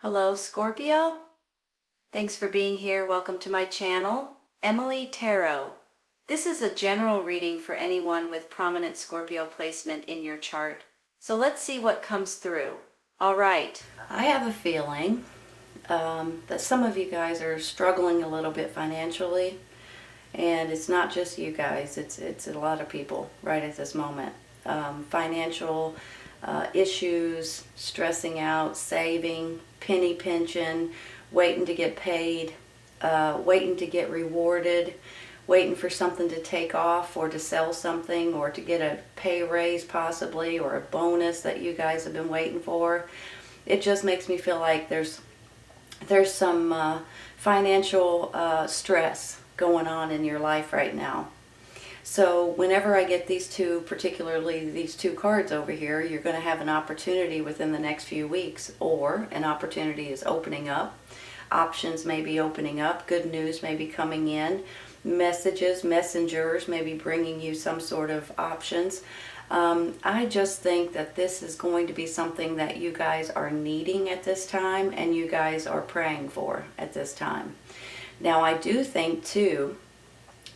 Hello, Scorpio. Thanks for being here. Welcome to my channel, Emily Tarot. This is a general reading for anyone with prominent Scorpio placement in your chart. So let's see what comes through. All right. I have a feeling that some of you guys are struggling a little bit financially. And it's not just you guys. It's a lot of people right at this moment. Financial issues, stressing out, saving, penny pinching, waiting to get paid, waiting to get rewarded, waiting for something to take off or to sell something or to get a pay raise possibly, or a bonus that you guys have been waiting for. It just makes me feel like there's some financial stress going on in your life right now. So whenever I get these two, particularly these two cards over here, you're going to have an opportunity within the next few weeks, or an opportunity is opening up. Options may be opening up. Good news may be coming in. Messengers may be bringing you some sort of options. I just think that this is going to be something that you guys are needing at this time, and you guys are praying for at this time. Now, I do think too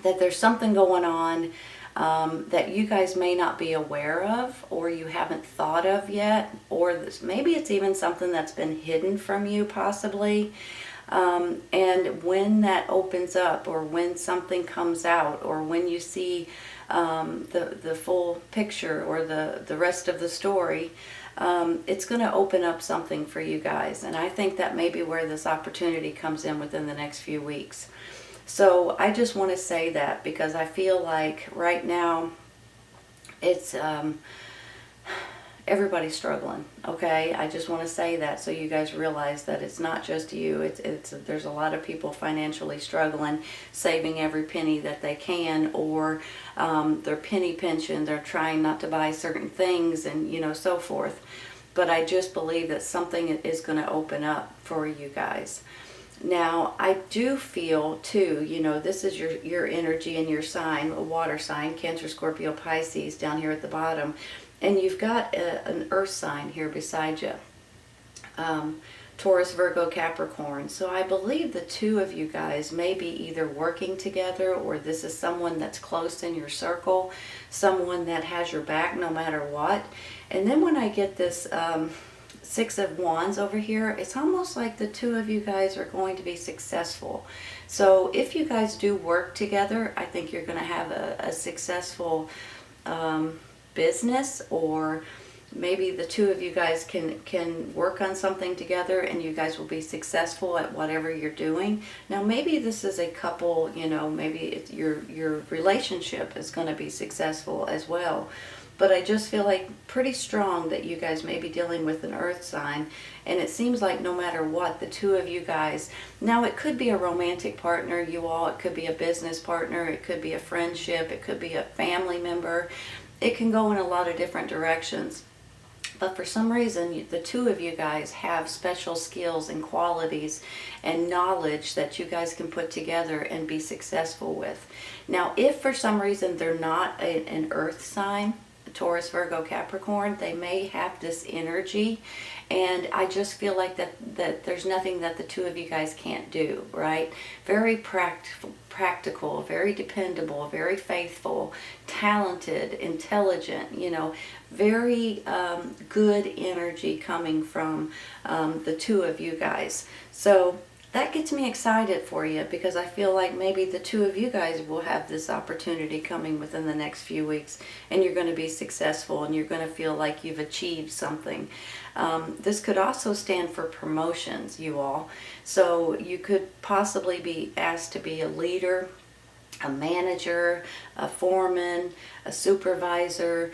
that there's something going on that you guys may not be aware of, or you haven't thought of yet, or maybe it's even something that's been hidden from you possibly. And when that opens up, or when something comes out, or when you see the full picture, or the rest of the story, it's going to open up something for you guys. And I think that may be where this opportunity comes in within the next few weeks. So I just want to say that, because I feel like right now it's everybody's struggling. Okay, I just want to say that so you guys realize that it's not just you. There's a lot of people financially struggling, saving every penny that they can, or they're penny pinching. They're trying not to buy certain things, and so forth. But I just believe that something is going to open up for you guys. Now, I do feel too, this is your energy and your sign, a water sign, Cancer, Scorpio, Pisces, down here at the bottom. And you've got an earth sign here beside you, Taurus, Virgo, Capricorn. So I believe the two of you guys may be either working together, or this is someone that's close in your circle, someone that has your back no matter what. And then when I get this Six of Wands over here, it's almost like the two of you guys are going to be successful. So if you guys do work together, I think you're going to have a successful business, or maybe the two of you guys can work on something together and you guys will be successful at whatever you're doing. Now, maybe this is a couple, maybe your relationship is going to be successful as well. But I just feel like pretty strong that you guys may be dealing with an earth sign. And it seems like no matter what, the two of you guys, now it could be a romantic partner, you all, it could be a business partner, it could be a friendship, it could be a family member. It can go in a lot of different directions. But for some reason, the two of you guys have special skills and qualities and knowledge that you guys can put together and be successful with. Now, if for some reason they're not an earth sign, Taurus, Virgo, Capricorn, they may have this energy, and I just feel like that there's nothing that the two of you guys can't do, right? Very practical, very dependable, very faithful, talented, intelligent, very good energy coming from the two of you guys. So that gets me excited for you, because I feel like maybe the two of you guys will have this opportunity coming within the next few weeks, and you're going to be successful, and you're going to feel like you've achieved something. This could also stand for promotions, you all. So you could possibly be asked to be a leader, a manager, a foreman, a supervisor,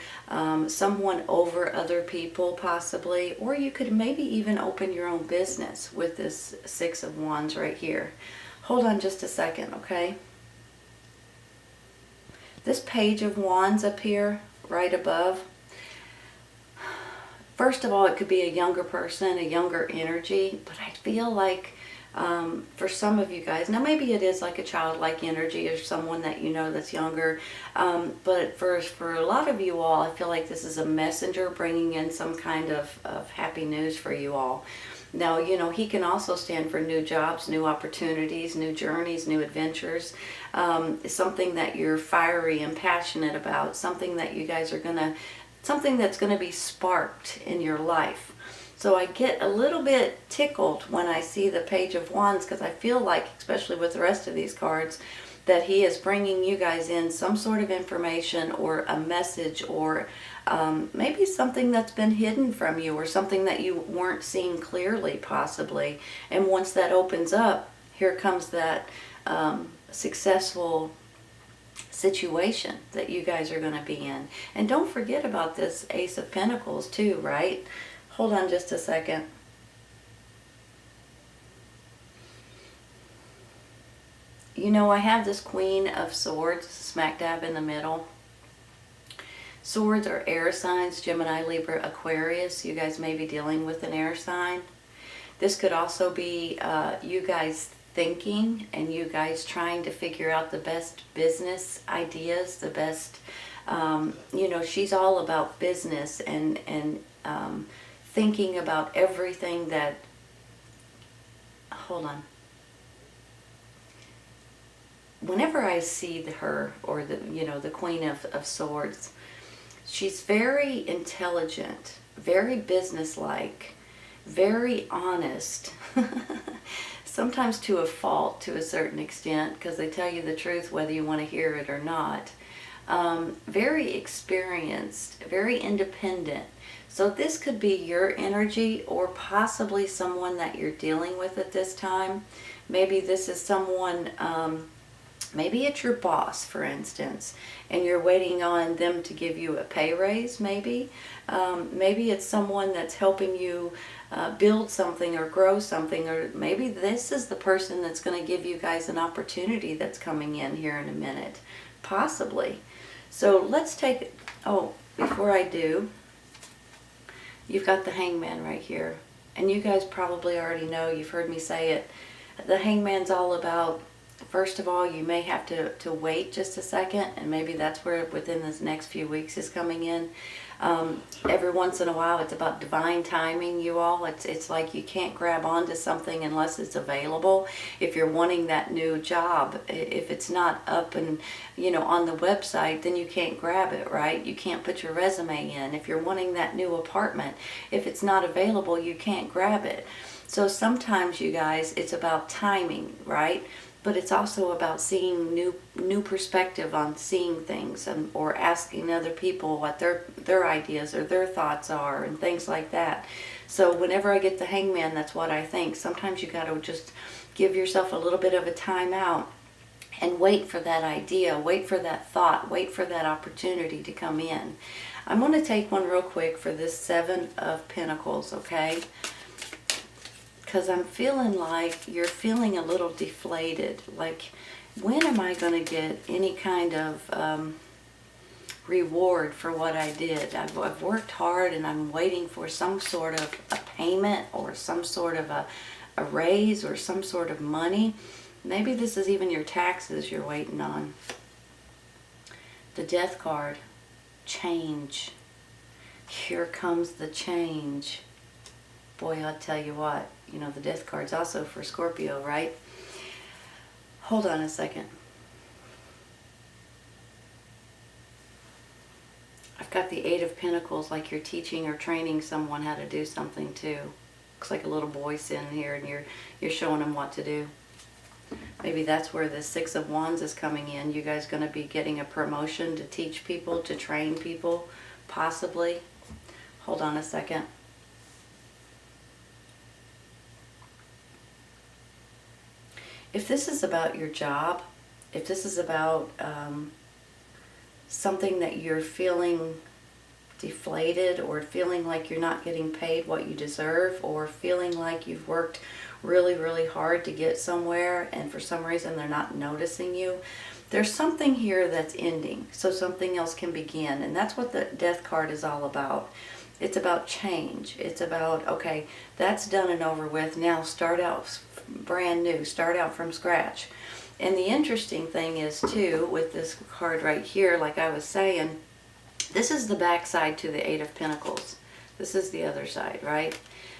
someone over other people possibly, or you could maybe even open your own business with this Six of Wands right here. Hold on just a second, okay? This Page of Wands up here, right above, first of all, it could be a younger person, a younger energy, but I feel like for some of you guys, now maybe it is like a childlike energy, or someone that that's younger, but for a lot of you all, I feel like this is a messenger bringing in some kind of happy news for you all. Now, you know, he can also stand for new jobs, new opportunities, new journeys, new adventures. Something that you're fiery and passionate about, something that you guys are something that's gonna be sparked in your life. So I get a little bit tickled when I see the Page of Wands, because I feel like, especially with the rest of these cards, that he is bringing you guys in some sort of information or a message, or maybe something that's been hidden from you, or something that you weren't seeing clearly possibly. And once that opens up, here comes that successful situation that you guys are going to be in. And don't forget about this Ace of Pentacles too, right? Hold on just a second. You know, I have this Queen of Swords smack dab in the middle. Swords are air signs, Gemini, Libra, Aquarius. You guys may be dealing with an air sign. This could also be you guys thinking and you guys trying to figure out the best business ideas, the best, you know, she's all about business and thinking about everything that, hold on. Whenever I see her, or the, you know, the Queen of Swords, she's very intelligent, very businesslike, very honest, sometimes to a fault to a certain extent, because they tell you the truth whether you want to hear it or not. Very experienced, very independent. So this could be your energy, or possibly someone that you're dealing with at this time. Maybe this is someone, maybe it's your boss, for instance, and you're waiting on them to give you a pay raise, maybe. Maybe it's someone that's helping you build something or grow something, or maybe this is the person that's going to give you guys an opportunity that's coming in here in a minute, possibly. So let's take, oh, before I do, you've got the Hangman right here. And you guys probably already know, you've heard me say it, the Hangman's all about, first of all, you may have to wait just a second, and maybe that's where within this next few weeks is coming in. Every once in a while, it's about divine timing, you all. It's like you can't grab onto something unless it's available. If you're wanting that new job, if it's not up and, you know, on the website, then you can't grab it, right? You can't put your resume in. If you're wanting that new apartment, if it's not available, you can't grab it. So sometimes, you guys, it's about timing, right? But it's also about seeing new perspective on seeing things, and or asking other people what their ideas or their thoughts are, and things like that. So whenever I get the Hangman, that's what I think. Sometimes you got to just give yourself a little bit of a time out and wait for that idea, wait for that thought, wait for that opportunity to come in. I'm going to take one real quick for this Seven of Pentacles, okay? Because I'm feeling like you're feeling a little deflated. Like, when am I going to get any kind of reward for what I did? I've worked hard, and I'm waiting for some sort of a payment, or some sort of a raise, or some sort of money. Maybe this is even your taxes you're waiting on. The Death card. Change. Here comes the change. Boy, I'll tell you what. You know, the Death card's also for Scorpio, right? Hold on a second. I've got the Eight of Pentacles, like you're teaching or training someone how to do something too. Looks like a little boy sitting here, and you're showing them what to do. Maybe that's where the Six of Wands is coming in. You guys going to be getting a promotion to teach people, to train people, possibly. Hold on a second. If this is about your job, if this is about something that you're feeling deflated, or feeling like you're not getting paid what you deserve, or feeling like you've worked really, really hard to get somewhere and for some reason they're not noticing you, there's something here that's ending so something else can begin. And that's what the Death card is all about. It's about change. It's about, okay, that's done and over with. Now start out brand new. Start out from scratch. And the interesting thing is, too, with this card right here, like I was saying, this is the back side to the Eight of Pentacles. This is the other side, right?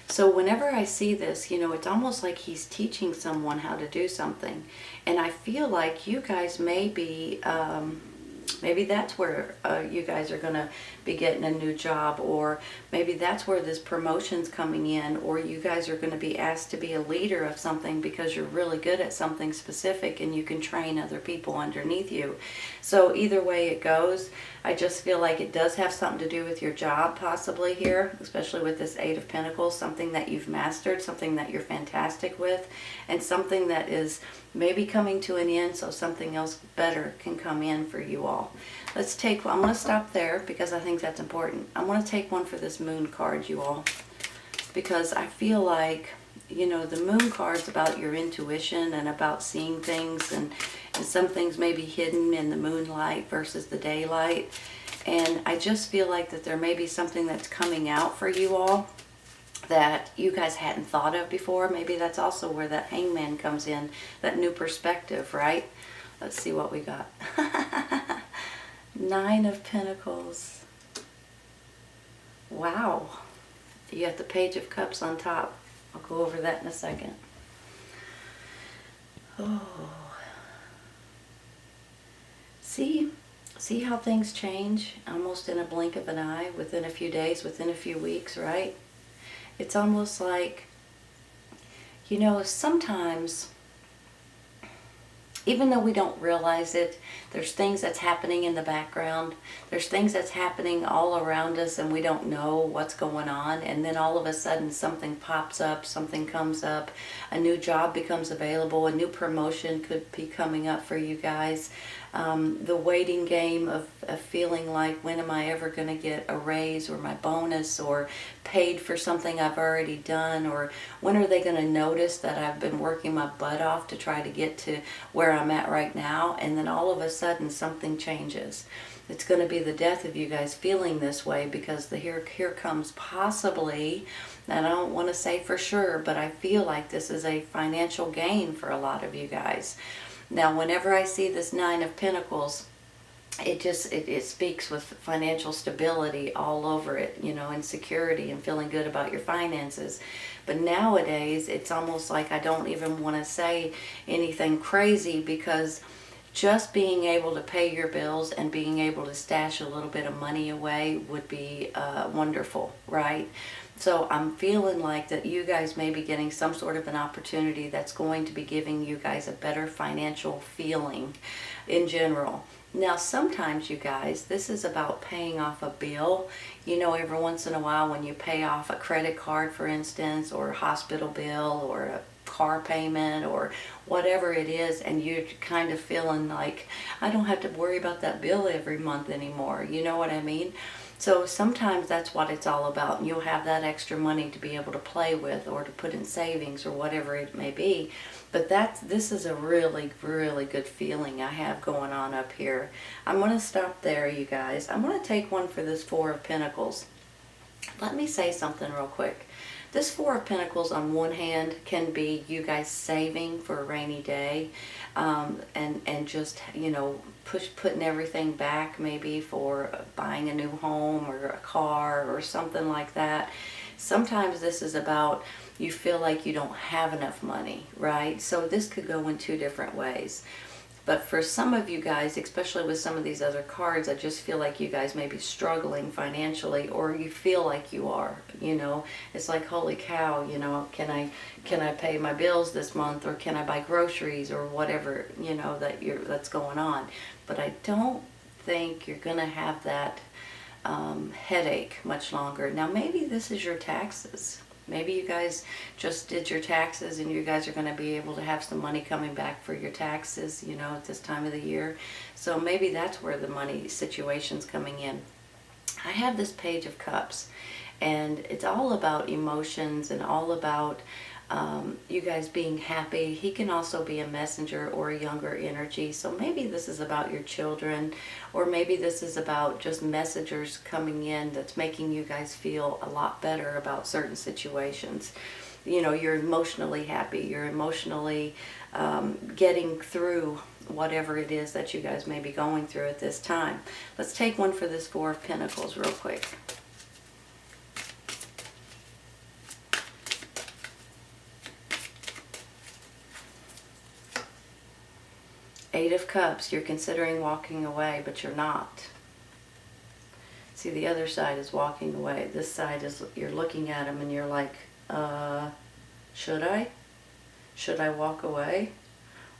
So whenever I see this, you know, it's almost like he's teaching someone how to do something. And I feel like you guys may be, maybe that's where you guys are going to be getting a new job, or maybe that's where this promotion's coming in, or you guys are going to be asked to be a leader of something because you're really good at something specific and you can train other people underneath you. So either way it goes, I just feel like it does have something to do with your job possibly here, especially with this Eight of Pentacles, something that you've mastered, something that you're fantastic with, and something that is maybe coming to an end so something else better can come in for you all. Let's take, I'm going to stop there because I think that's important. I'm going to take one for this Moon card, you all, because I feel like, you know, the Moon card's about your intuition and about seeing things, and some things may be hidden in the moonlight versus the daylight. And I just feel like that there may be something that's coming out for you all that you guys hadn't thought of before. Maybe that's also where that Hangman comes in, that new perspective, right? Let's see what we got. Nine of Pentacles. Wow. You got the Page of Cups on top. I'll go over that in a second. Oh. See how things change almost in a blink of an eye, within a few days, within a few weeks, right? It's almost like, you know, sometimes, even though we don't realize it, there's things that's happening in the background. There's things that's happening all around us and we don't know what's going on. And then all of a sudden something pops up, something comes up, a new job becomes available, a new promotion could be coming up for you guys. The waiting game of feeling like, when am I ever going to get a raise or my bonus or paid for something I've already done, or when are they going to notice that I've been working my butt off to try to get to where I'm at right now, and then all of a sudden something changes. It's going to be the death of you guys feeling this way, because here comes possibly, and I don't want to say for sure, but I feel like this is a financial gain for a lot of you guys. Now, whenever I see this Nine of Pentacles, it speaks with financial stability all over it, you know, and security and feeling good about your finances. But nowadays, it's almost like I don't even want to say anything crazy, because just being able to pay your bills and being able to stash a little bit of money away would be wonderful, right? So I'm feeling like that you guys may be getting some sort of an opportunity that's going to be giving you guys a better financial feeling in general. Now, sometimes, you guys, this is about paying off a bill. You know, every once in a while when you pay off a credit card, for instance, or a hospital bill, or a car payment, or whatever it is, and you're kind of feeling like, I don't have to worry about that bill every month anymore. You know what I mean? So sometimes that's what it's all about. And you'll have that extra money to be able to play with, or to put in savings, or whatever it may be. But this is a really, really good feeling I have going on up here. I'm going to stop there, you guys. I'm going to take one for this Four of Pentacles. Let me say something real quick. This Four of Pentacles, on one hand, can be you guys saving for a rainy day, and just, you know, putting everything back, maybe for buying a new home or a car or something like that. Sometimes this is about you feel like you don't have enough money, right? So this could go in two different ways. But for some of you guys, especially with some of these other cards, I just feel like you guys may be struggling financially, or you feel like you are, you know. It's like, holy cow, you know, can I pay my bills this month, or can I buy groceries, or whatever, you know, that's going on. But I don't think you're going to have that headache much longer. Now, maybe this is your taxes. Maybe you guys just did your taxes and you guys are going to be able to have some money coming back for your taxes, you know, at this time of the year. So maybe that's where the money situation's coming in. I have this Page of Cups, and it's all about emotions and all about you guys being happy. He can also be a messenger or a younger energy. So maybe this is about your children, or maybe this is about just messengers coming in that's making you guys feel a lot better about certain situations. You know, you're emotionally happy. You're emotionally getting through whatever it is that you guys may be going through at this time. Let's take one for this Four of Pentacles real quick. Eight of Cups, you're considering walking away, but you're not. See, the other side is walking away. This side is, you're looking at him and you're like, should I? Should I walk away?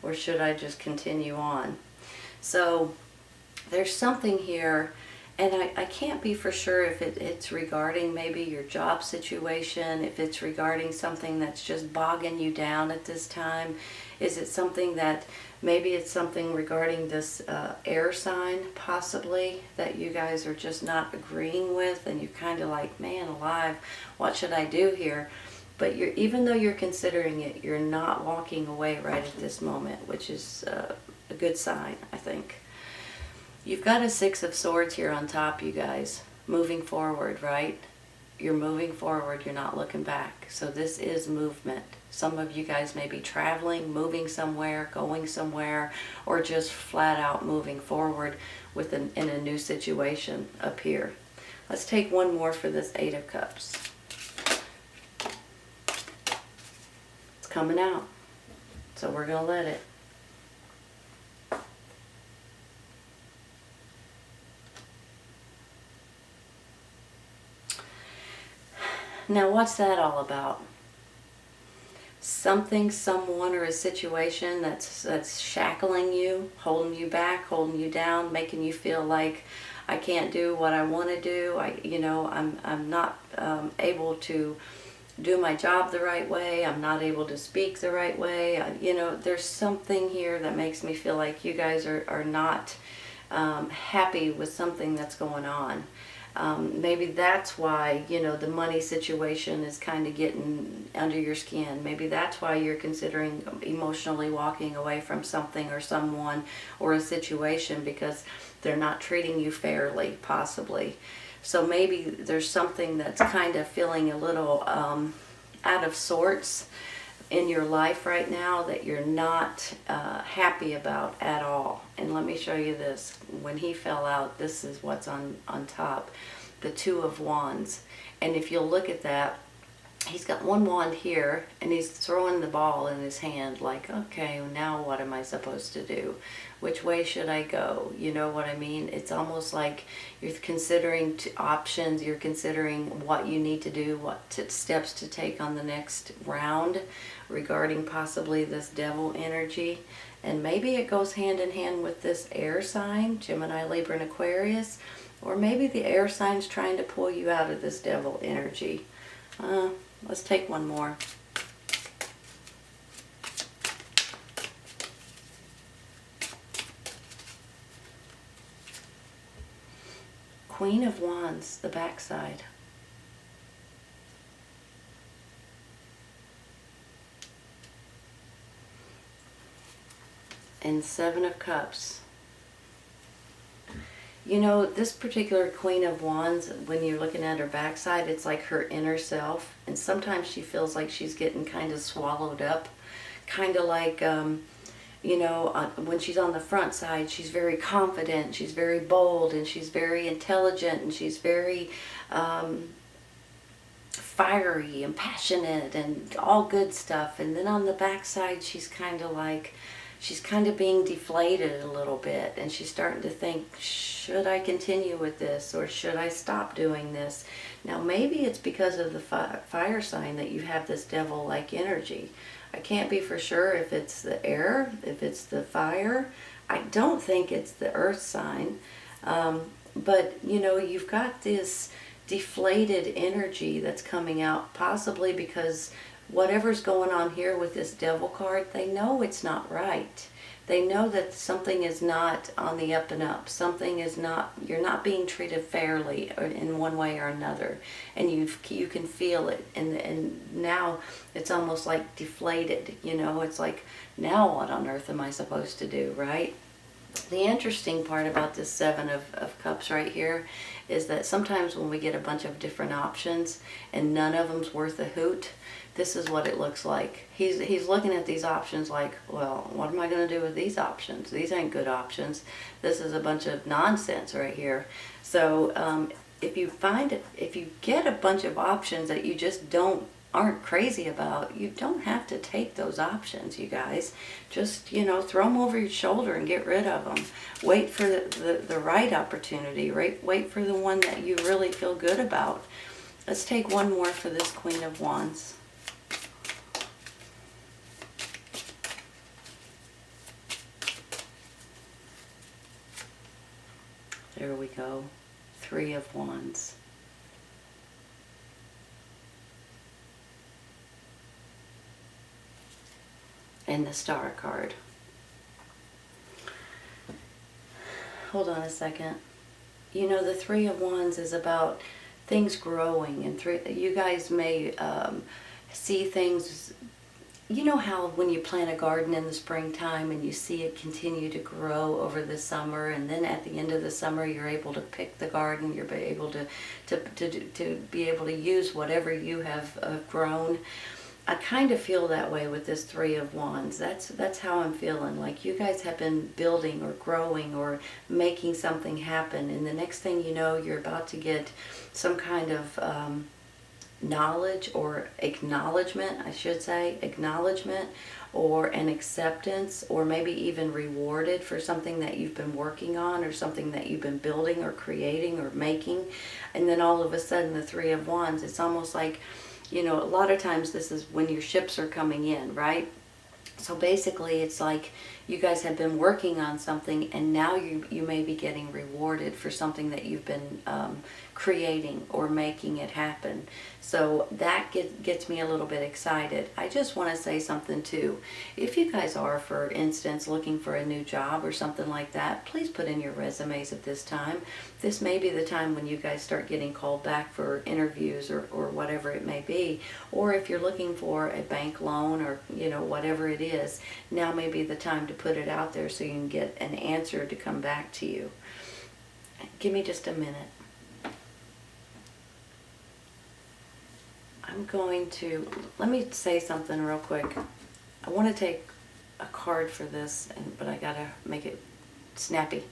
Or should I just continue on? So there's something here, and I can't be for sure if it's regarding maybe your job situation, if it's regarding something that's just bogging you down at this time. Is it something that, maybe it's something regarding this air sign, possibly, that you guys are just not agreeing with, and you're kind of like, man alive, what should I do here? But even though you're considering it, you're not walking away right at this moment, which is a good sign, I think. You've got a Six of Swords here on top, you guys. Moving forward, right? You're moving forward, you're not looking back. So this is movement. Some of you guys may be traveling, moving somewhere, going somewhere, or just flat out moving forward in a new situation up here. Let's take one more for this Eight of Cups. It's coming out. So we're going to let it. Now, what's that all about? Something, someone, or a situation that's shackling you, holding you back, holding you down, making you feel like I can't do what I want to do. I'm not able to do my job the right way. I'm not able to speak the right way. There's something here that makes me feel like you guys are not happy with something that's going on. Maybe that's why, the money situation is kind of getting under your skin. Maybe that's why you're considering emotionally walking away from something or someone or a situation, because they're not treating you fairly, possibly. So maybe there's something that's kind of feeling a little out of sorts in your life right now that you're not happy about at all. And let me show you this. When he fell out, this is what's on top. The Two of Wands. And if you'll look at that, he's got one wand here, and he's throwing the ball in his hand like, okay, now what am I supposed to do? Which way should I go? You know what I mean? It's almost like you're considering options, you're considering what you need to do, what steps to take on the next round regarding possibly this devil energy. And maybe it goes hand in hand with this air sign, Gemini, Libra, and Aquarius. Or maybe the air sign's trying to pull you out of this devil energy. Let's take one more. Queen of Wands, the backside. And Seven of Cups. This particular Queen of Wands, when you're looking at her backside, it's like her inner self. And sometimes she feels like she's getting kind of swallowed up. Kind of like, when she's on the front side, she's very confident, she's very bold, and she's very intelligent, and she's very fiery and passionate and all good stuff. And then on the backside, she's kind of being deflated a little bit, and she's starting to think, should I continue with this, or should I stop doing this? Now maybe it's because of the fire sign that you have this devil-like energy. I can't be for sure if it's the air, if it's the fire. I don't think it's the earth sign, but you've got this deflated energy that's coming out, possibly because whatever's going on here with this devil card, they know it's not right. They know that something is not on the up and up. Something is not, you're not being treated fairly in one way or another. And you can feel it. And now it's almost like deflated. It's like, now what on earth am I supposed to do, right? The interesting part about this Seven of Cups right here is that sometimes when we get a bunch of different options and none of them's worth a hoot, this is what it looks like. He's looking at these options like, well, what am I going to do with these options? These ain't good options. This is a bunch of nonsense right here. So if you get a bunch of options that you just aren't crazy about, you don't have to take those options, you guys. Just, throw them over your shoulder and get rid of them. Wait for the right opportunity, right? Wait for the one that you really feel good about. Let's take one more for this Queen of Wands. There we go. Three of Wands. And the Star card. Hold on a second. The Three of Wands is about things growing, and you guys may see things. You know how when you plant a garden in the springtime and you see it continue to grow over the summer, and then at the end of the summer you're able to pick the garden, you're able to be able to use whatever you have grown. I kind of feel that way with this Three of Wands. That's how I'm feeling. Like you guys have been building or growing or making something happen, and the next thing you know, you're about to get some kind of knowledge or acknowledgement, I should say, acknowledgement or an acceptance, or maybe even rewarded for something that you've been working on or something that you've been building or creating or making. And then all of a sudden the Three of Wands, it's almost like, a lot of times this is when your ships are coming in, right? So basically it's like you guys have been working on something, and now you may be getting rewarded for something that you've been creating or making it happen. So that gets me a little bit excited. I just want to say something too. If you guys are, for instance, looking for a new job or something like that, please put in your resumes at this time. This may be the time when you guys start getting called back for interviews or whatever it may be. Or if you're looking for a bank loan or whatever it is, now may be the time to put it out there so you can get an answer to come back to you. Give me just a minute. I'm going to, let me say something real quick. I want to take a card for this, but I gotta make it snappy.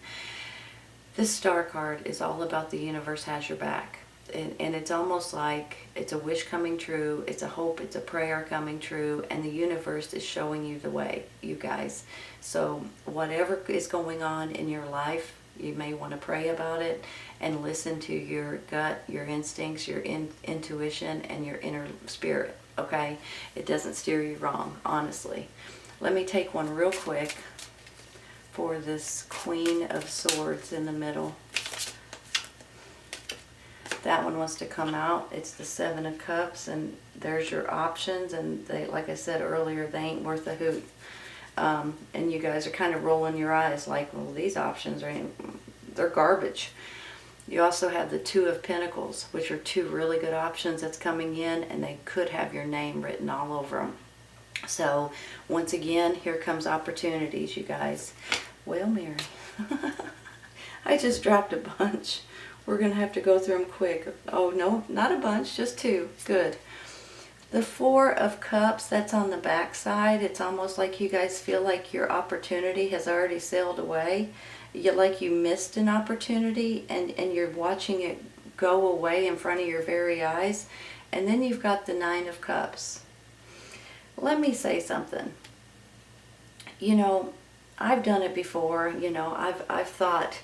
This Star card is all about the universe has your back. And it's almost like it's a wish coming true, it's a hope, it's a prayer coming true, and the universe is showing you the way, you guys. So whatever is going on in your life, you may want to pray about it and listen to your gut, your instincts, your intuition, and your inner spirit, okay? It doesn't steer you wrong, honestly. Let me take one real quick for this Queen of Swords in the middle. That one wants to come out. It's the Seven of Cups, and there's your options, and they, like I said earlier, they ain't worth a hoot. And you guys are kind of rolling your eyes like, well, these options they're garbage. You also have the Two of Pentacles, which are two really good options that's coming in, and they could have your name written all over them. So once again, here comes opportunities, you guys. Well, Mary, I just dropped a bunch. We're going to have to go through them quick. Oh, no, not a bunch, just two. Good. The Four of Cups, that's on the back side. It's almost like you guys feel like your opportunity has already sailed away. Like you missed an opportunity, and you're watching it go away in front of your very eyes. And then you've got the Nine of Cups. Let me say something. I've done it before. I've thought,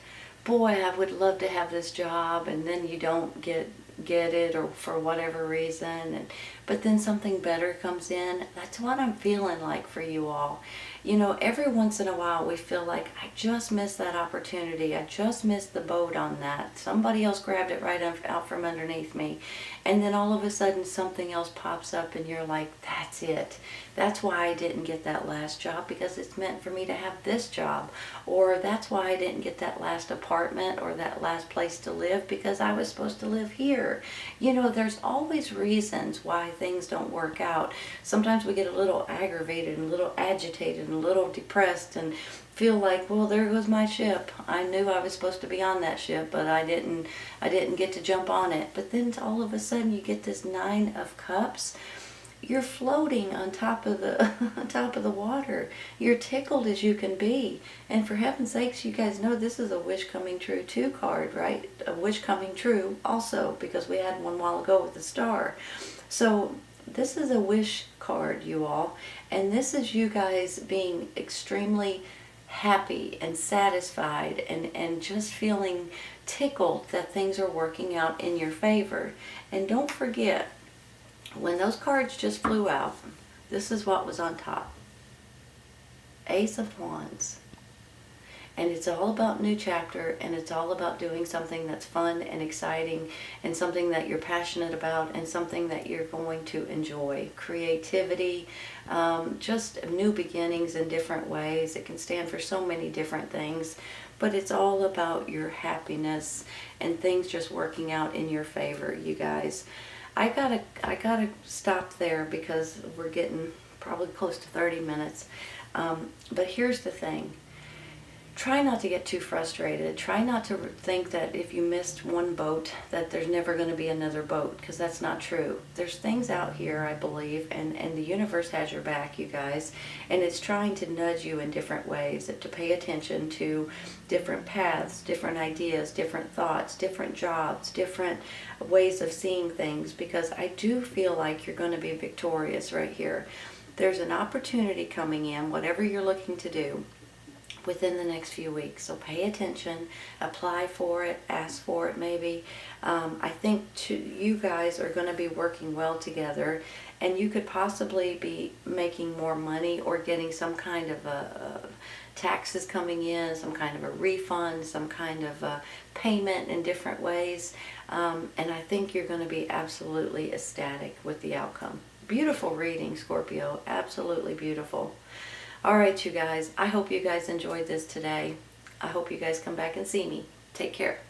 boy, I would love to have this job, and then you don't get it, or for whatever reason, but then something better comes in. That's what I'm feeling like for you all. Every once in a while we feel like, I just missed that opportunity, I just missed the boat on that, somebody else grabbed it right out from underneath me, and then all of a sudden something else pops up and you're like, that's it. That's why I didn't get that last job, because it's meant for me to have this job. Or that's why I didn't get that last apartment or that last place to live, because I was supposed to live here. There's always reasons why things don't work out. Sometimes we get a little aggravated and a little agitated and a little depressed and feel like, well, there goes my ship. I knew I was supposed to be on that ship, but I didn't get to jump on it. But then all of a sudden you get this Nine of Cups. You're floating on top of the on top of the water. You're tickled as you can be. And for heaven's sakes, you guys know this is a wish coming true too card, right? A wish coming true also, because we had one while ago with the Star. So this is a wish card, you all, and this is you guys being extremely happy and satisfied and just feeling tickled that things are working out in your favor. And don't forget, when those cards just flew out, this is what was on top. Ace of Wands. And it's all about new chapter, and it's all about doing something that's fun and exciting and something that you're passionate about and something that you're going to enjoy. Creativity, just new beginnings in different ways. It can stand for so many different things, but it's all about your happiness and things just working out in your favor, you guys. I gotta stop there because we're getting probably close to 30 minutes. But here's the thing. Try not to get too frustrated. Try not to think that if you missed one boat that there's never going to be another boat, because that's not true. There's things out here, I believe, and the universe has your back, you guys, and it's trying to nudge you in different ways, to pay attention to different paths, different ideas, different thoughts, different jobs, different ways of seeing things, because I do feel like you're going to be victorious right here. There's an opportunity coming in, whatever you're looking to do, within the next few weeks. So pay attention, apply for it, ask for it maybe. I think you guys are going to be working well together, and you could possibly be making more money or getting some kind of taxes coming in, some kind of a refund, some kind of a payment in different ways. And I think you're going to be absolutely ecstatic with the outcome. Beautiful reading, Scorpio. Absolutely beautiful. All right, you guys. I hope you guys enjoyed this today. I hope you guys come back and see me. Take care.